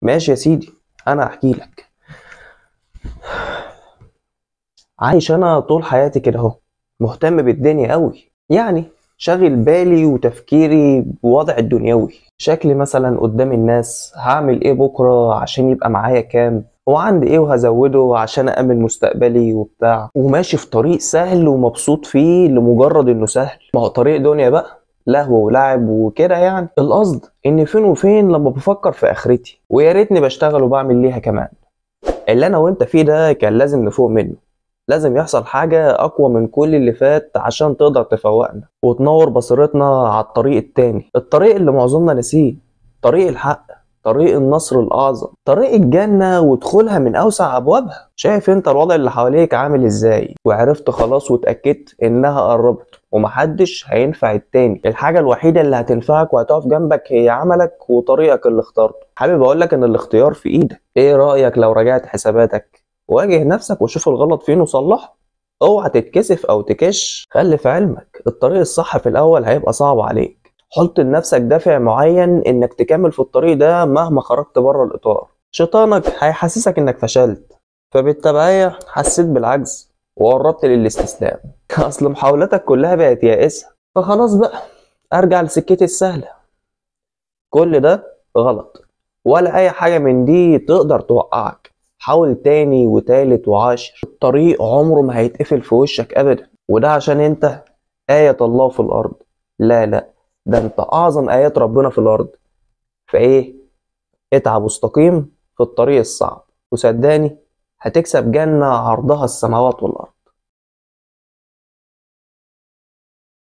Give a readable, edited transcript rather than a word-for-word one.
ماشي يا سيدي، انا احكي لك. عايش انا طول حياتي كده اهو، مهتم بالدنيا قوي، يعني شاغل بالي وتفكيري بوضع الدنيوي. شكلي مثلا قدام الناس هعمل ايه بكره عشان يبقى معايا كام، وعندي ايه وهزوده عشان أأمن مستقبلي وبتاع، وماشي في طريق سهل ومبسوط فيه لمجرد انه سهل. ما هو طريق دنيا بقى، لهو ولعب وكده. يعني القصد ان فين وفين لما بفكر في اخرتي، ويا ريتني بشتغل وبعمل ليها كمان. اللي انا وانت فيه ده كان لازم نفوق منه، لازم يحصل حاجة أقوى من كل اللي فات عشان تقدر تفوقنا وتنور بصيرتنا على الطريق التاني، الطريق اللي معظمنا نسيه، طريق الحق، طريق النصر الأعظم، طريق الجنة ودخولها من أوسع أبوابها. شايف أنت الوضع اللي حواليك عامل إزاي، وعرفت خلاص واتأكدت إنها قربت ومحدش هينفع التاني. الحاجة الوحيدة اللي هتنفعك وهتقف جنبك هي عملك وطريقك اللي اخترته. حابب أقولك إن الاختيار في إيدك. إيه رأيك لو راجعت حساباتك، واجه نفسك وشوف الغلط فين وصلحه؟ اوعى تتكسف او تكش. خلي في علمك الطريق الصح في الاول هيبقى صعب عليك، حط لنفسك دافع معين انك تكمل في الطريق ده مهما خرجت بره الاطار. شيطانك هيحسسك انك فشلت، فبالتبعية حسيت بالعجز وقربت للاستسلام. اصل محاولاتك كلها بقت يائسة، فخلاص بقى ارجع لسكتي السهلة. كل ده غلط، ولا اي حاجة من دي تقدر توقعك. حاول تاني وتالت وعاشر، الطريق عمره ما هيتقفل في وشك ابدا، وده عشان انت آية الله في الارض. لا لا، ده انت اعظم آيات ربنا في الارض. فايه، اتعب واستقيم في الطريق الصعب، وصدقني هتكسب جنة عرضها السماوات والارض.